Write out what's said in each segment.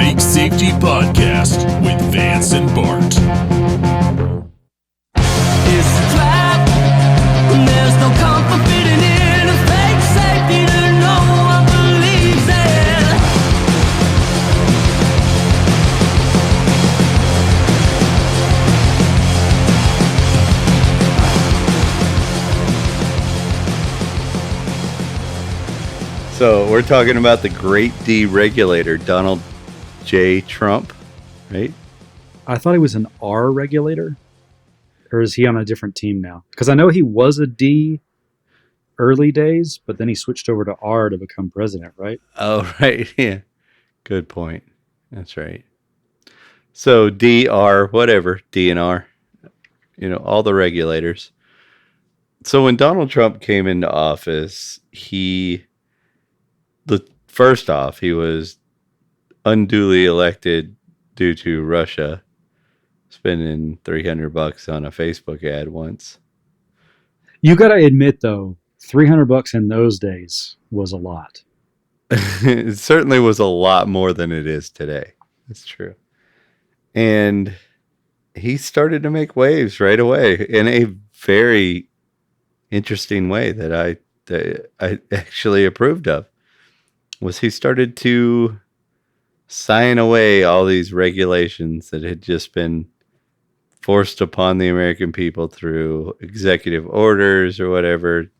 Bike Safety Podcast with Vance and Bart. It's a trap, and there's no comfort fitting in a fake safety that no one believes in. So we're talking about the great deregulator, Donald J. Trump, right? I thought he was an R regulator. Or is he on a different team now? Because I know he was a D early days, but then he switched over to R to become president, right? Oh, right. Yeah. Good point. That's right. So D, R, whatever, D and R, all the regulators. So when Donald Trump came into office, first off, he was unduly elected due to Russia spending $300 on a Facebook ad once. You got to admit, though, $300 in those days was a lot. It certainly was a lot more than it is today. That's true. And he started to make waves right away in a very interesting way that I actually approved of. Was he started to sign away all these regulations that had just been forced upon the American people through executive orders or whatever,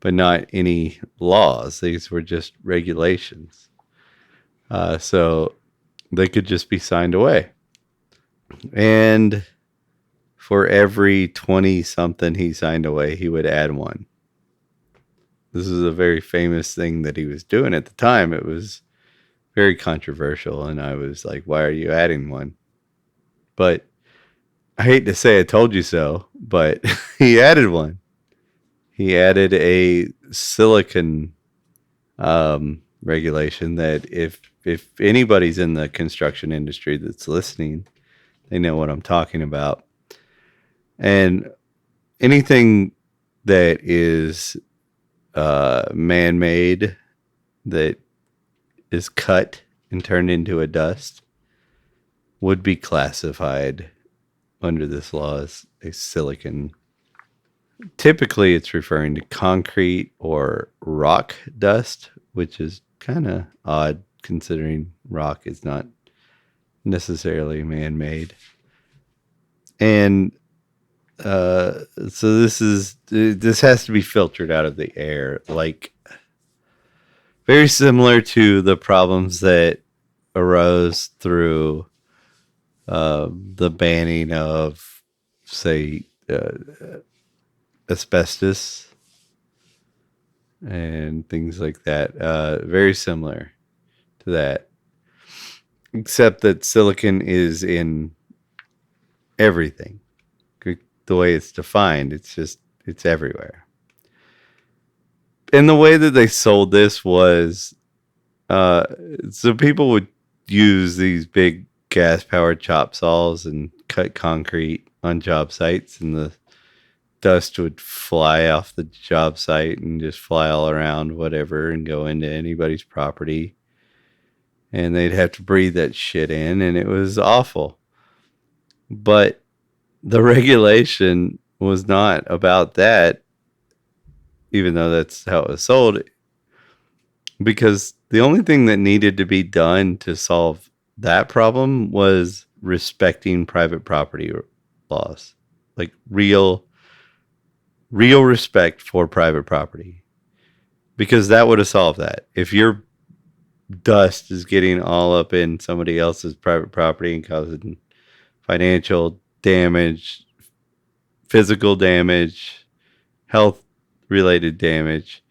but not any laws. These were just regulations. So they could just be signed away. And for every 20-something he signed away, he would add one. This is a very famous thing that he was doing at the time. It was very controversial, and I was like, why are you adding one? But I hate to say I told you so, but he added one. He added a silicon regulation that if anybody's in the construction industry that's listening, they know what I'm talking about. And anything that is man-made, that is cut and turned into a dust, would be classified under this law as a silicon. Typically, it's referring to concrete or rock dust, which is kind of odd considering rock is not necessarily man-made. And so this has to be filtered out of the air, like very similar to the problems that arose through the banning of, say, asbestos and things like that. Very similar to that, except that silicon is in everything. The way it's defined, it's everywhere. And the way that they sold this was, so people would use these big gas-powered chop saws and cut concrete on job sites, and the dust would fly off the job site and just fly all around whatever and go into anybody's property. And they'd have to breathe that shit in, and it was awful. But the regulation was not about that, even though that's how it was sold, because the only thing that needed to be done to solve that problem was respecting private property laws, like real respect for private property, because that would have solved that. If your dust is getting all up in somebody else's private property and causing financial damage, physical damage, health related damage,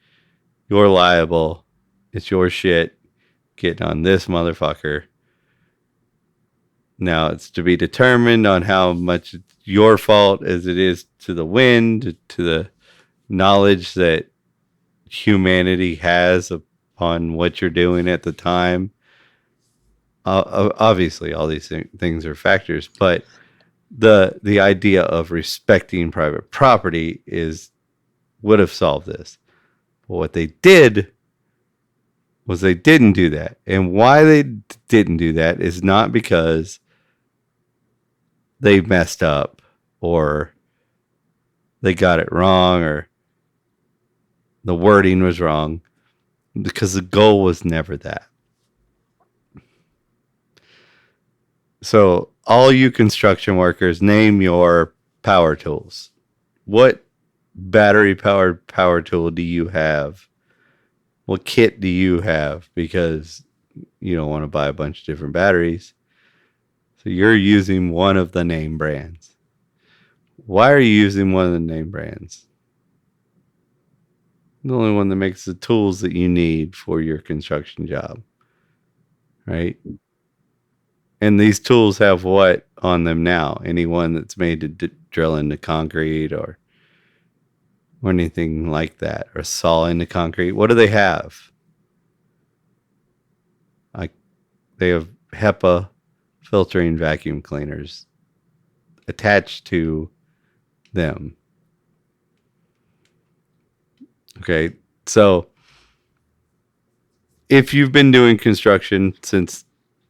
you're liable. It's your shit getting on this motherfucker. Now it's to be determined on how much it's your fault as it is to the wind, to the knowledge that humanity has upon what you're doing at the time. Obviously, all these things are factors, but the idea of respecting private property would have solved this. But what they did was they didn't do that. And why they didn't do that is not because they messed up or they got it wrong or the wording was wrong, because the goal was never that. So all you construction workers, name your power tools. What battery powered power tool do you have? What kit do you have? Because you don't want to buy a bunch of different batteries. So you're using one of the name brands. Why are you using one of the name brands? The only one that makes the tools that you need for your construction job, right? And these tools have what on them now? Anyone that's made to drill into concrete or anything like that, or saw into concrete. What do they have? Like, they have HEPA filtering vacuum cleaners attached to them. Okay, so if you've been doing construction since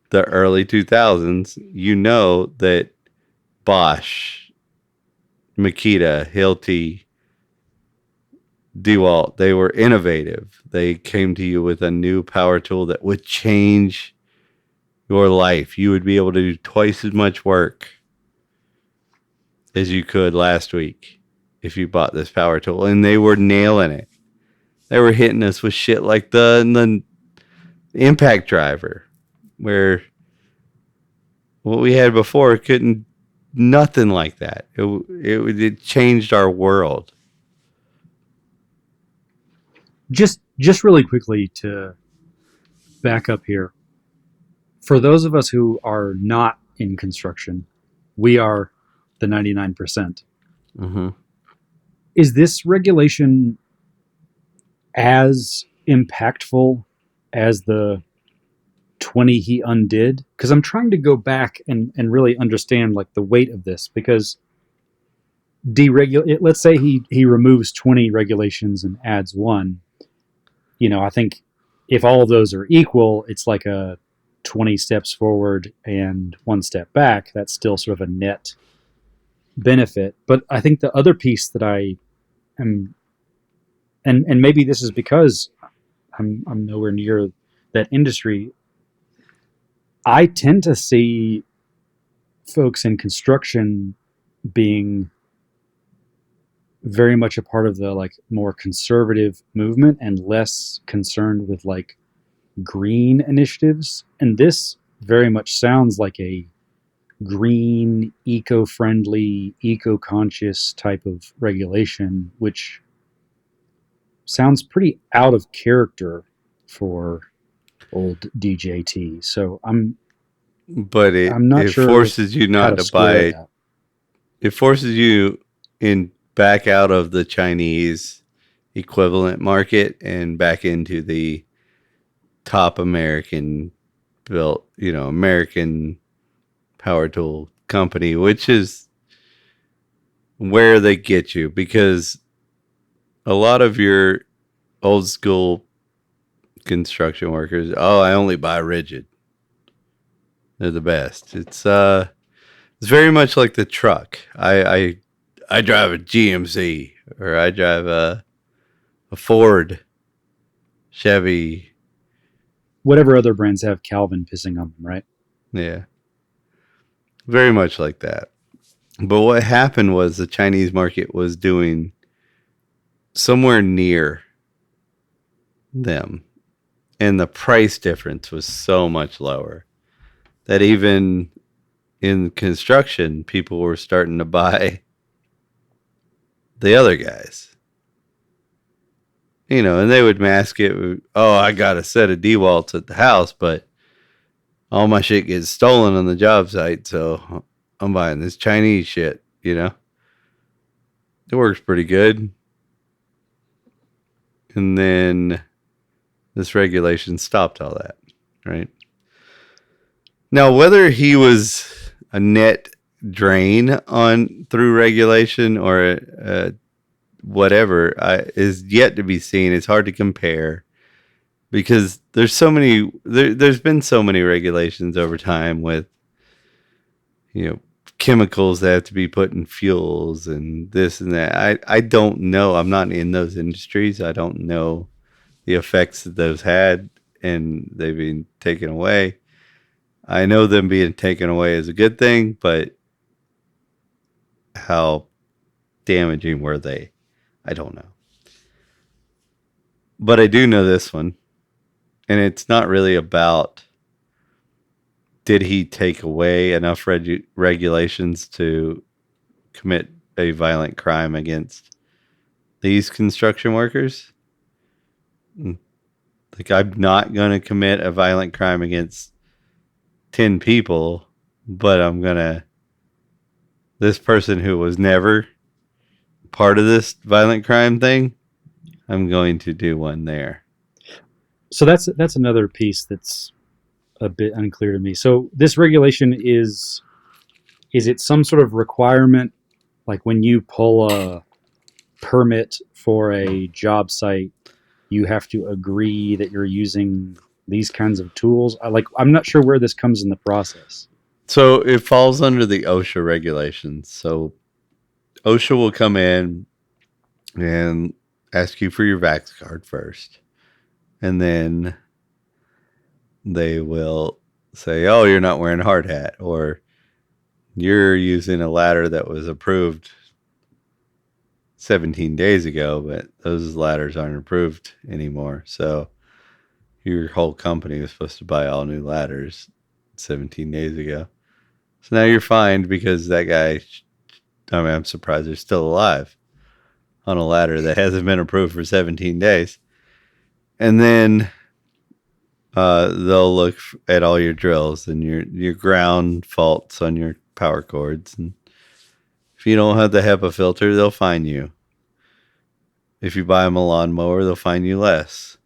the early 2000s, you know that Bosch, Makita, Hilti, DeWalt, they were innovative. They came to you with a new power tool that would change your life. You would be able to do twice as much work as you could last week if you bought this power tool. And they were nailing it. They were hitting us with shit like the impact driver, where what we had before couldn't, nothing like that. It changed our world. Just really quickly to back up here. For those of us who are not in construction, we are the 99%. Mm-hmm. Is this regulation as impactful as the 20 he undid? Because I'm trying to go back and really understand like the weight of this, because let's say he removes 20 regulations and adds one. You know, I think if all of those are equal, it's like a 20 steps forward and 1 step back. That's still sort of a net benefit. But I think the other piece that I am, and maybe this is because I'm nowhere near that industry, I tend to see folks in construction being very much a part of the like more conservative movement and less concerned with like green initiatives. And this very much sounds like a green, eco-friendly, eco-conscious type of regulation, which sounds pretty out of character for old DJT. So I'm not it sure forces you how not to square buy. that. It forces you back out of the Chinese equivalent market and back into the top American built, American power tool company, which is where they get you, because a lot of your old school construction workers, I only buy rigid. They're the best. It's very much like the truck. I drive a GMC, or I drive a Ford, Chevy, Whatever other brands have Calvin pissing on them, right? yeah, very much like that. But what happened was the Chinese market was doing somewhere near them, and the price difference was so much lower that even in construction, people were starting to buy the other guys. And they would mask it with, I got a set of DeWalts at the house, but all my shit gets stolen on the job site, so I'm buying this Chinese shit, It works pretty good. And then this regulation stopped all that, right? Now, whether he was a net drain through regulation or whatever is yet to be seen. It's hard to compare because there's so many there's been so many regulations over time with, you know, chemicals that have to be put in fuels and this and that. I don't know. I'm not in those industries. I don't know the effects that those had, and they've been taken away. I know them being taken away is a good thing, but how damaging were they? I don't know. But I do know this one, and it's not really about did he take away enough regulations to commit a violent crime against these construction workers. Like, I'm not going to commit a violent crime against 10 people, but I'm going to, this person who was never part of this violent crime thing, I'm going to do one there. So that's another piece that's a bit unclear to me. So this regulation is it some sort of requirement, like when you pull a permit for a job site, you have to agree that you're using these kinds of tools? I'm not sure where this comes in the process. So it falls under the OSHA regulations. So OSHA will come in and ask you for your Vax card first. And then they will say, oh, you're not wearing a hard hat, or you're using a ladder that was approved 17 days ago, but those ladders aren't approved anymore. So your whole company was supposed to buy all new ladders 17 days ago. So now you're fined because that guy, I mean, I'm surprised they're still alive on a ladder that hasn't been approved for 17 days. And then they'll look at all your drills and your ground faults on your power cords. And if you don't have the HEPA filter, they'll fine you. If you buy them a lawnmower, they'll fine you less.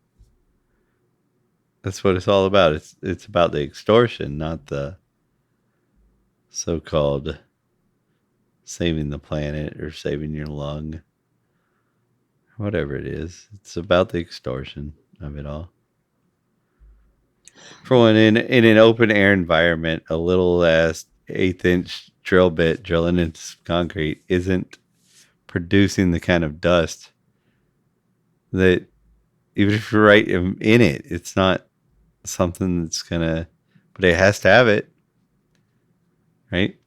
That's what it's all about. It's about the extortion, not the so-called saving the planet or saving your lung. Whatever it is. It's about the extortion of it all. For one, in an open air environment, a little ass 1/8-inch drill bit drilling into concrete isn't producing the kind of dust that, even if you're right in it, it's not something that's gonna, but it has to have it, right?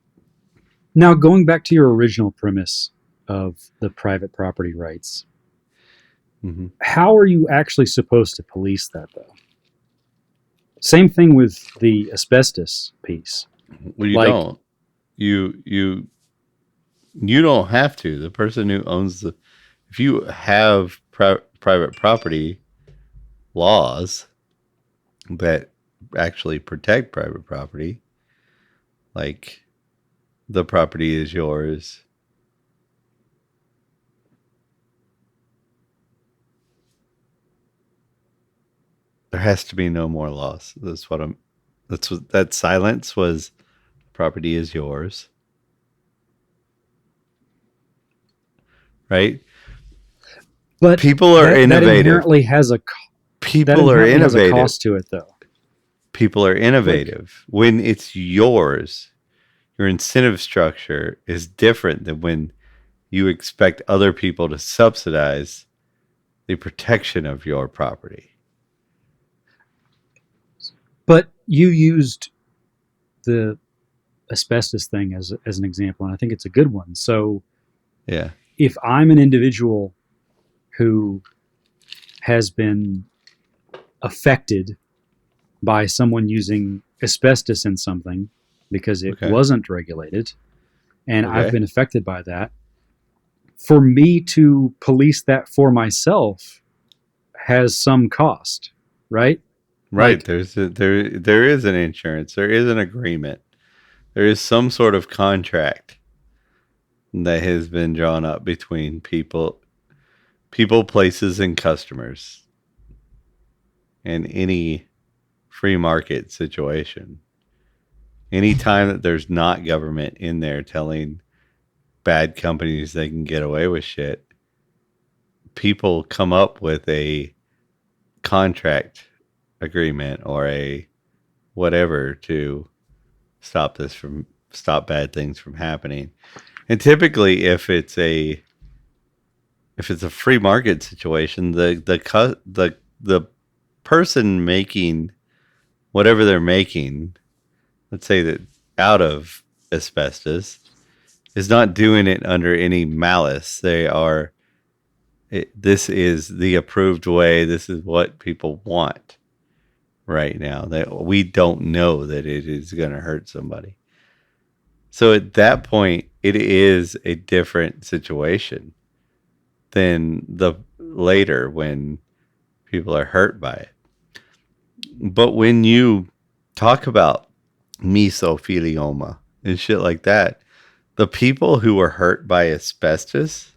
Now, going back to your original premise of the private property rights, how are you actually supposed to police that, though? Same thing with the asbestos piece. Well, you don't. You don't have to. The person who owns the, if you have private property laws that actually protect private property, like the property is yours, there has to be no more laws. That silence was, property is yours. Right? But people are innovative. That inherently has a cost to it, though. People are innovative. When it's yours, your incentive structure is different than when you expect other people to subsidize the protection of your property. But you used the asbestos thing as an example, and I think it's a good one. So yeah, if I'm an individual who has been affected by someone using asbestos in something because it wasn't regulated, and I've been affected by that, for me to police that for myself has some cost, right? Right. There is an insurance. There is an agreement. There is some sort of contract that has been drawn up between people, places, and customers in any free market situation. Anytime that there's not government in there telling bad companies they can get away with shit, people come up with a contract agreement or a whatever to stop bad things from happening. And typically, if it's a free market situation, the person making whatever they're making, let's say that out of asbestos, is not doing it under any malice. This is the approved way. This is what people want right now. That we don't know that it is going to hurt somebody. So at that point, it is a different situation than the later when people are hurt by it. But when you talk about mesothelioma and shit like that, the people who were hurt by asbestos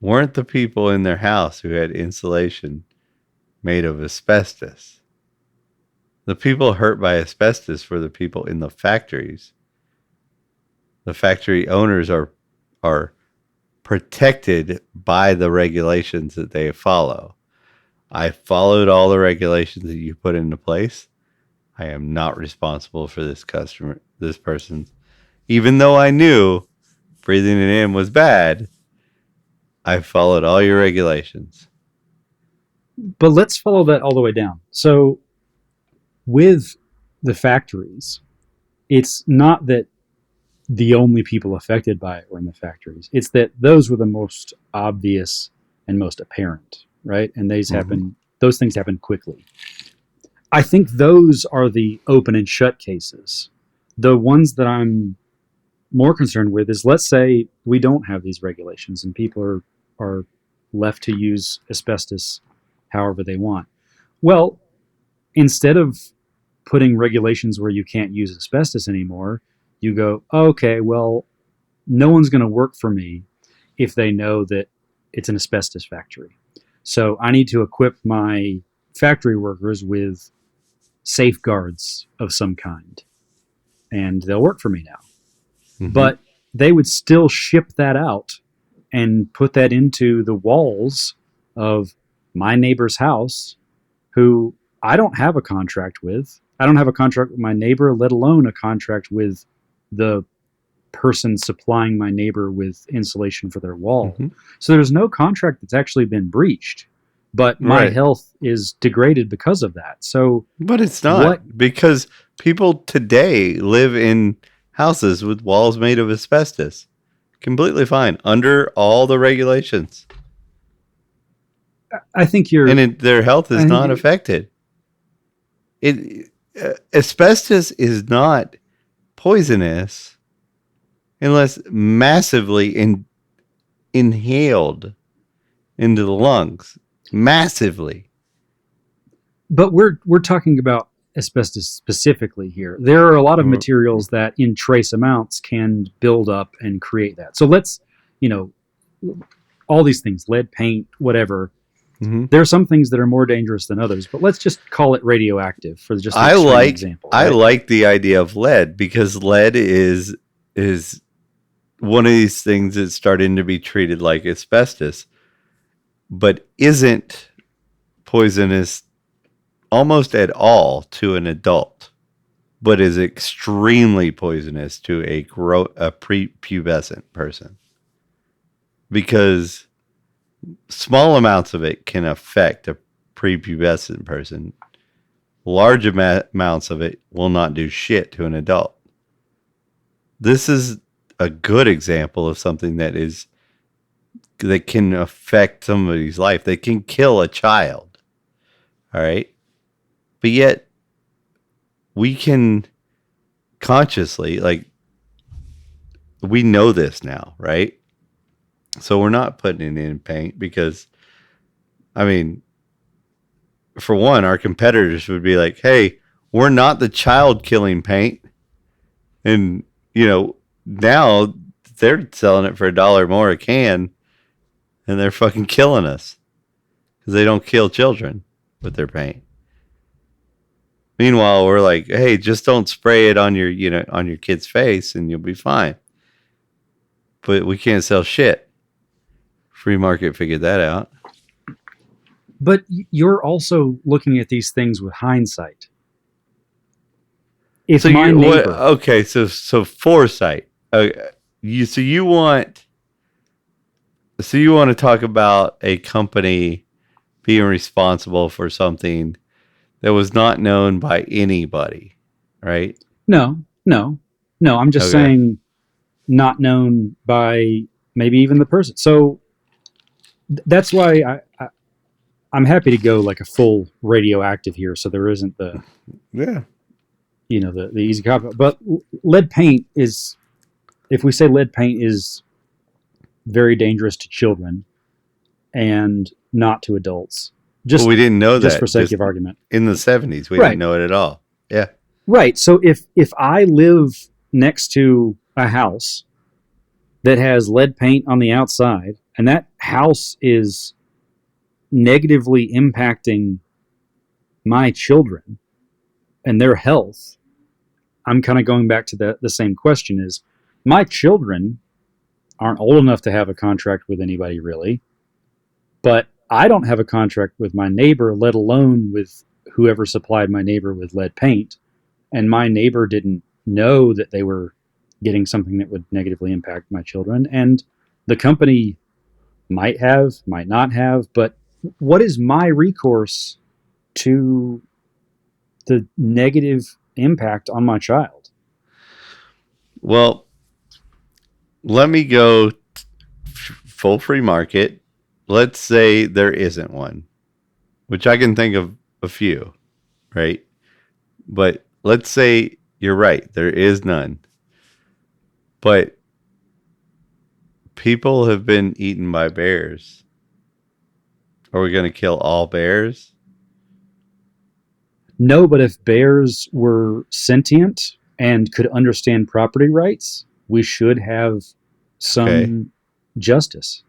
weren't the people in their house who had insulation made of asbestos. The people hurt by asbestos were the people in the factories. The factory owners are protected by the regulations that they follow. I followed all the regulations that you put into place. I am not responsible for this person. Even though I knew breathing it in was bad, I followed all your regulations. But let's follow that all the way down. So with the factories, it's not that the only people affected by it were in the factories. It's that those were the most obvious and most apparent, right? And those things happen quickly. I think those are the open and shut cases. The ones that I'm more concerned with is, let's say we don't have these regulations and people are left to use asbestos however they want. Well, instead of putting regulations where you can't use asbestos anymore, you go, okay, well, no one's going to work for me if they know that it's an asbestos factory. So I need to equip my factory workers with safeguards of some kind, and they'll work for me now. Mm-hmm. But they would still ship that out and put that into the walls of my neighbor's house, who I don't have a contract with. I don't have a contract with my neighbor, let alone a contract with the person supplying my neighbor with insulation for their wall. Mm-hmm. So there's no contract that's actually been breached, but my health is degraded because of that. So, but it's not, because people today live in houses with walls made of asbestos. Completely fine under all the regulations. I think their health is not affected. Asbestos is not poisonous unless massively inhaled into the lungs. Massively. But we're talking about asbestos specifically here. There are a lot of materials that in trace amounts can build up and create that. So let's, all these things, lead, paint, whatever. Mm-hmm. There are some things that are more dangerous than others, but let's just call it radioactive for just an example. Right? I like the idea of lead, because lead is one of these things that's starting to be treated like asbestos, but isn't poisonous almost at all to an adult, but is extremely poisonous to a prepubescent person, because small amounts of it can affect a prepubescent person. Large amounts of it will not do shit to an adult. This is a good example of something that can affect somebody's life. They can kill a child. All right. But yet we can consciously, we know this now, right? So we're not putting it in paint because, for one, our competitors would be like, hey, we're not the child killing paint. And, now they're selling it for $1 more a can, and they're fucking killing us because they don't kill children with their paint. Meanwhile, we're like, hey, just don't spray it on your kid's face and you'll be fine. But we can't sell shit. Free market figured that out. But you're also looking at these things with hindsight. If So my you what? neighbor, Okay, so foresight. You want to talk about a company being responsible for something that was not known by anybody, right? no, no, no, I'm just Okay. saying not known by maybe even the person. So that's why I'm happy to go like a full radioactive here, so there isn't the Yeah. the easy cop. But lead paint is, if we say lead paint is very dangerous to children and not to adults, Well, just we didn't know just for that sake just of argument, in the 70s. We right? didn't know it at all. Yeah. Right. So if I live next to a house that has lead paint on the outside, and that house is negatively impacting my children and their health, I'm kind of going back to the same question: is my children aren't old enough to have a contract with anybody really, but I don't have a contract with my neighbor, let alone with whoever supplied my neighbor with lead paint, and my neighbor didn't know that they were getting something that would negatively impact my children, and the company might have, might not have, but what is my recourse to the negative impact on my child? Well, let me go full free market. Let's say there isn't one, which I can think of a few, right? But let's say you're right, there is none. But people have been eaten by bears. Are we going to kill all bears? No, but if bears were sentient and could understand property rights, we should have some Okay. justice.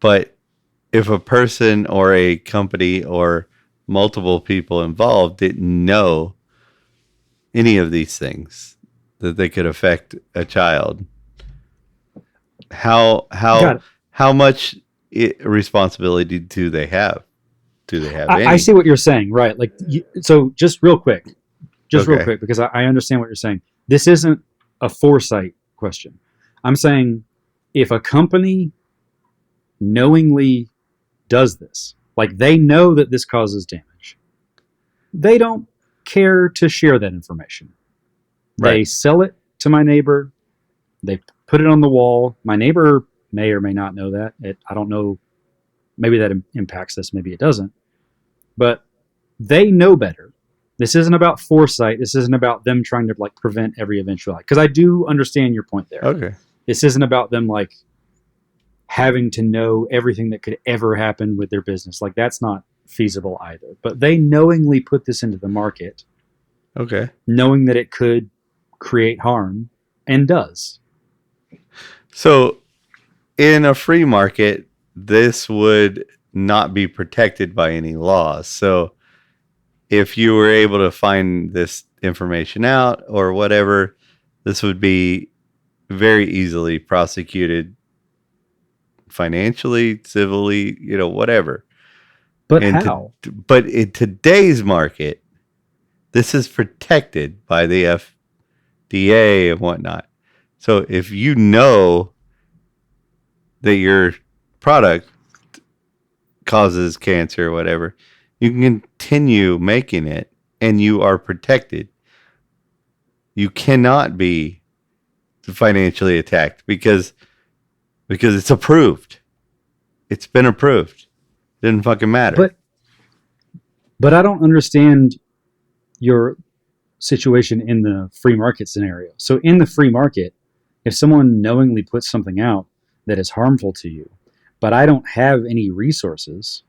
But if a person or a company or multiple people involved didn't know any of these things that they could affect a child, how Got it. how much responsibility do they have? Do they have any? I see what you're saying, right? Like, so just real quick, Okay. because I understand what you're saying. This isn't a foresight question. I'm saying if a company knowingly does this, like they know that this causes damage, they don't care to share that information. They Right. sell it to my neighbor. They put it on the wall. My neighbor may or may not know that. I don't know. Maybe that impacts this. Maybe it doesn't. But they know better. This isn't about foresight. This isn't about them trying to like prevent every eventuality. Because I do understand your point there. Okay. This isn't about them like having to know everything that could ever happen with their business. Like that's not feasible either. But they knowingly put this into the market, Okay. knowing that it could create harm, and does. So in a free market, this would not be protected by any laws. So if you were able to find this information out or whatever, this would be very easily prosecuted financially, civilly, whatever. But And how? but in today's market, this is protected by the FDA and whatnot. So if you know that your product causes cancer or whatever, you can continue making it and you are protected. You cannot be financially attacked because it's approved. It's been approved. It didn't fucking matter. But I don't understand your situation in the free market scenario. So in the free market, if someone knowingly puts something out that is harmful to you, but I don't have any resources,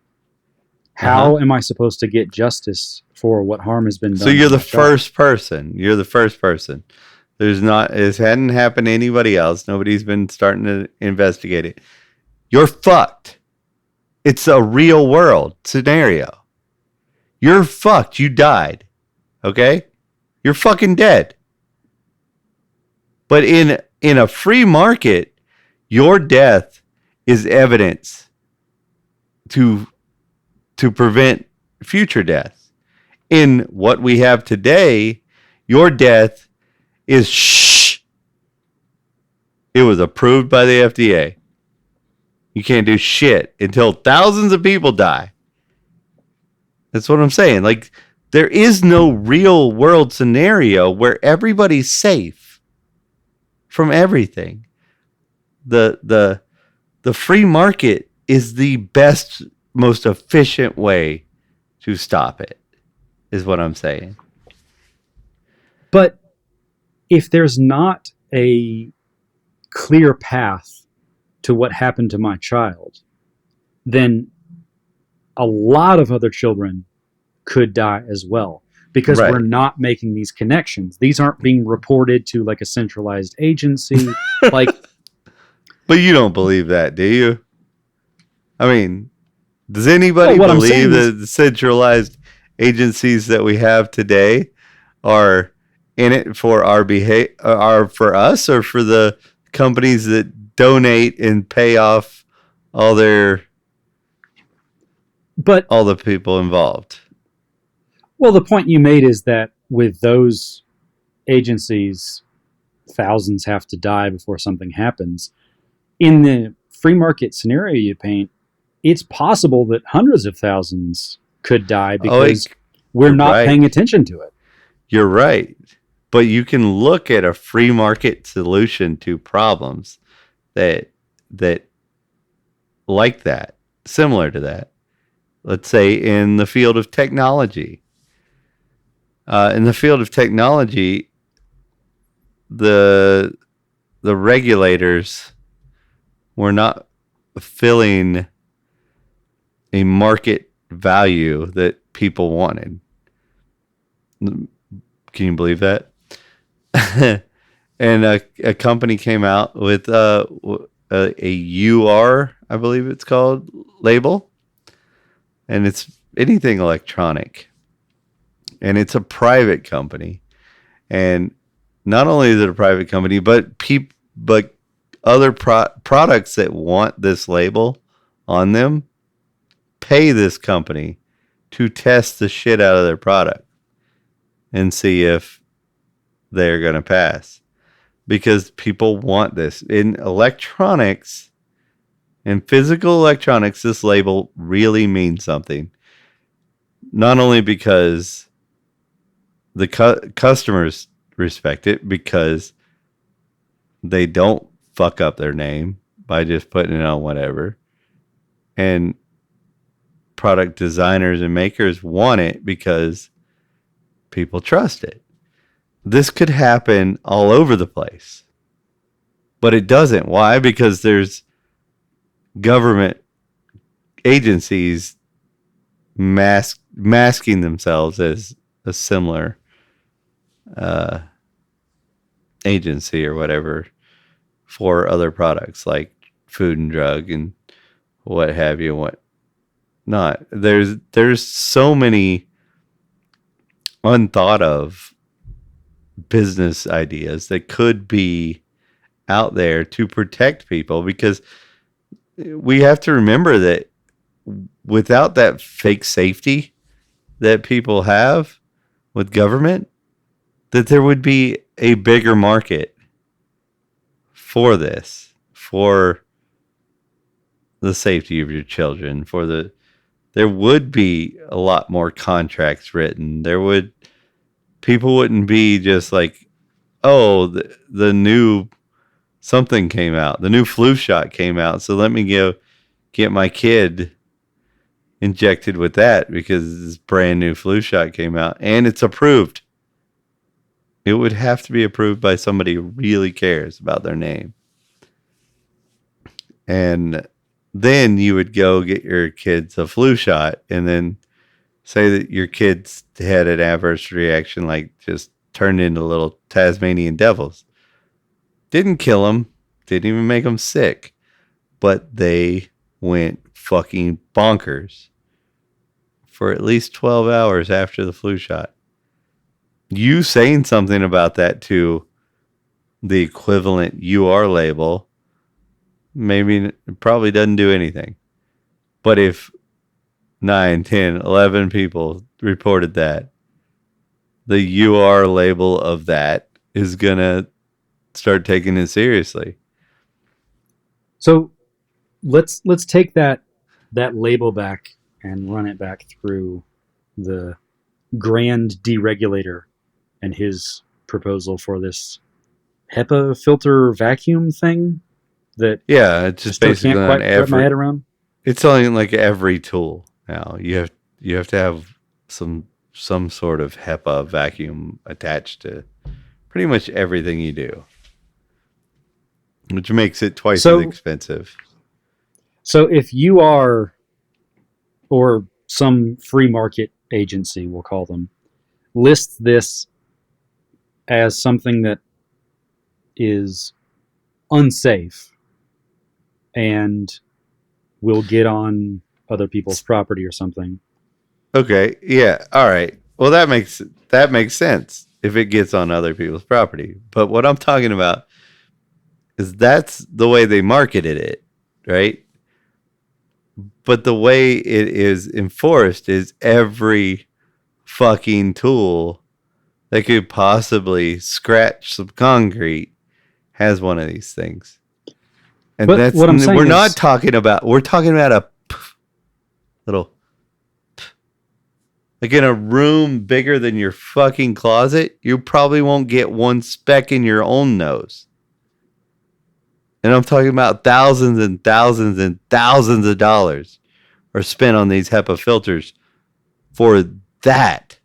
how am I supposed to get justice for what harm has been done? So you're to the my child? first person. You're the first person. It hadn't happened to anybody else. Nobody's been starting to investigate it. You're fucked. It's a real world scenario. You're fucked. You died. Okay? You're fucking dead. But in a free market, your death is evidence to to prevent future deaths. In what we have today, your death is shh. It was approved by the FDA. You can't do shit until thousands of people die. That's what I'm saying. Like, there is no real world scenario where everybody's safe from everything. The free market is the best, most efficient way to stop it, is what I'm saying. But if there's not a clear path to what happened to my child, then a lot of other children could die as well, because Right. we're not making these connections. These aren't being reported to like a centralized agency. Like, But you don't believe that, do you? I mean, does anybody Well, what I'm believe saying that is- the centralized agencies that we have today are in it for our are for us, or for the companies that donate and pay off all the people involved? well, the point you made is that with those agencies, thousands have to die before something happens. In the free market scenario you paint, it's possible that hundreds of thousands could die because we're you're not right. paying attention to it. You're right. But you can look at a free market solution to problems that like that, similar to that. Let's say in the field of technology. In the field of technology, the regulators were not filling a market value that people wanted. Can you believe that? And a company came out with a UR, I believe it's called, label, and it's anything electronic, and it's a private company. And not only is it a private company, but other products that want this label on them pay this company to test the shit out of their product and see if they're going to pass, because people want this. In electronics, in physical electronics, this label really means something. Not only because the customers respect it, because they don't fuck up their name by just putting it on whatever. And product designers and makers want it because people trust it. This could happen all over the place, but it doesn't. Why? Because there's government agencies masking themselves as a similar agency or whatever for other products like food and drug and what have you, what not. There's so many unthought of business ideas that could be out there to protect people, because we have to remember that without that fake safety that people have with government, that there would be a bigger market for this, for the safety of your children, there would be a lot more contracts written. People wouldn't be just like, oh, the new something came out, the new flu shot came out, so let me go get my kid injected with that because this brand new flu shot came out and it's approved. It would have to be approved by somebody who really cares about their name. And then you would go get your kids a flu shot and then say that your kids had an adverse reaction, like just turned into little Tasmanian devils. Didn't kill them, didn't even make them sick, but they went fucking bonkers for at least 12 hours after the flu shot. You saying something about that to the equivalent UR label maybe probably doesn't do anything. But if 9, 10, 11 people reported that. The UR label of that is going to start taking it seriously. So let's take that label back and run it back through the grand deregulator and his proposal for this HEPA filter vacuum thing that Yeah, it's I just still basically can't on quite wrap my head every. around. It's on like every tool now. You have to have some sort of HEPA vacuum attached to pretty much everything you do, which makes it twice as So expensive. so if you are, or some free market agency, we'll call them, lists this as something that is unsafe and will get on other people's property or something. Okay, yeah, all right. Well, that makes sense if it gets on other people's property. But what I'm talking about is that's the way they marketed it, right? But the way it is enforced is every fucking tool that could possibly scratch some concrete has one of these things. And But what I'm saying we're is, not talking about, we're talking about a little, like in a room bigger than your fucking closet, you probably won't get one speck in your own nose. And I'm talking about thousands and thousands and thousands of dollars are spent on these HEPA filters for that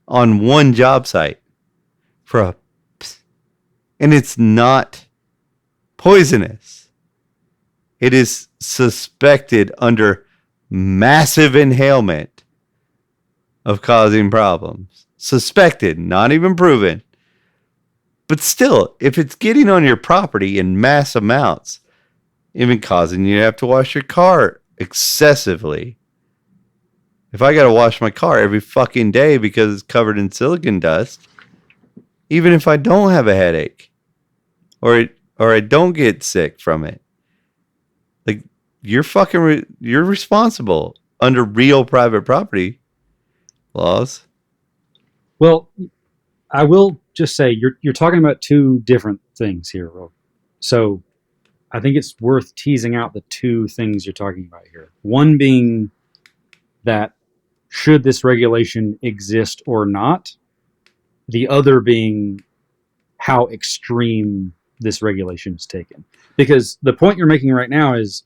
on one job site for a, and it's not poisonous. It is suspected under massive inhalement of causing problems. Suspected, not even proven. But still, if it's getting on your property in mass amounts, even causing you to have to wash your car excessively. If I got to wash my car every fucking day because it's covered in silicon dust, even if I don't have a headache or I don't get sick from it, like you're you're responsible under real private property laws. well, I will just say you're talking about two different things here. So I think it's worth teasing out the two things you're talking about here. One being that should this regulation exist or not? The other being how extreme this regulation is taken. Because the point you're making right now is,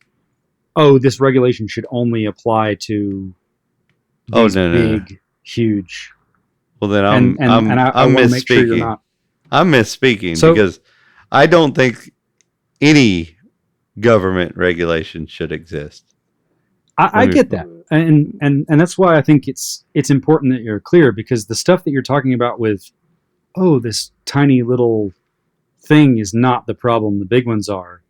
oh, this regulation should only apply to Oh these no. big, huge. Well then And I I'm want to make sure you're misspeaking. not. I'm misspeaking So because I don't think any government regulation should exist. I get that, and that's why I think it's important that you're clear, because the stuff that you're talking about with, oh, this tiny little thing is not the problem, the big ones are.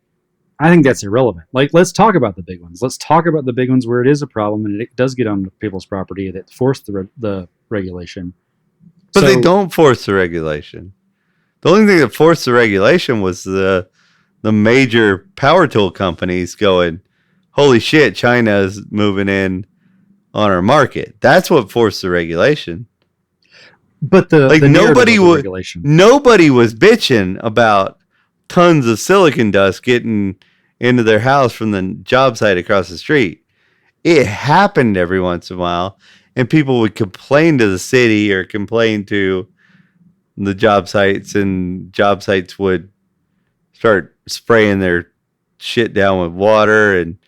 I think that's irrelevant. Like, let's talk about the big ones. Let's talk about the big ones where it is a problem and it does get on people's property that force the regulation. But So, they don't force the regulation. The only thing that forced the regulation was the major power tool companies going, holy shit, China is moving in on our market. That's what forced the regulation. but the Like nobody regulation. nobody was bitching about tons of silicon dust getting into their house from the job site across the street. It happened every once in a while, and people would complain to the city or complain to the job sites, and job sites would start spraying their shit down with water and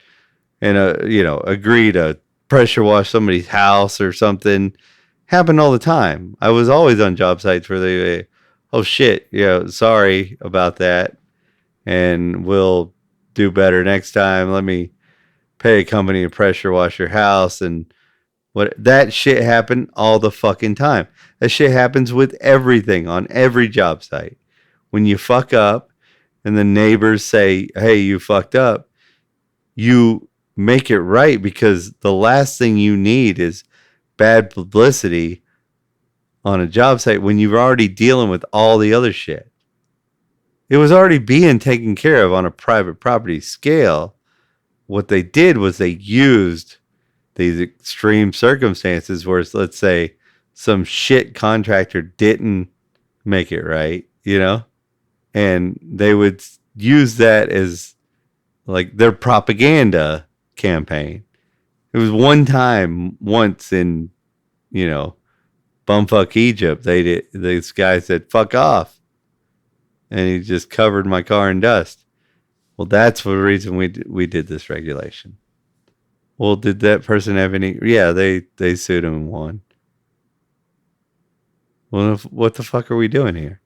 agree to pressure wash somebody's house or something. Happened all the time. I was always on job sites where they, oh shit, sorry about that, and we'll do better next time. Let me pay a company to pressure wash your house. And what, that shit happened all the fucking time. That shit happens with everything on every job site. When you fuck up and the neighbors say, hey, you fucked up, you make it right, because the last thing you need is bad publicity on a job site when you're already dealing with all the other shit. It was already being taken care of on a private property scale. What they did was they used these extreme circumstances where, let's say, some shit contractor didn't make it right, and they would use that as like their propaganda campaign. It was once in, bumfuck Egypt, this guy said, fuck off. And he just covered my car in dust. Well, that's the reason we did this regulation. Well, did that person have any? Yeah, they sued him and won. Well, what the fuck are we doing here?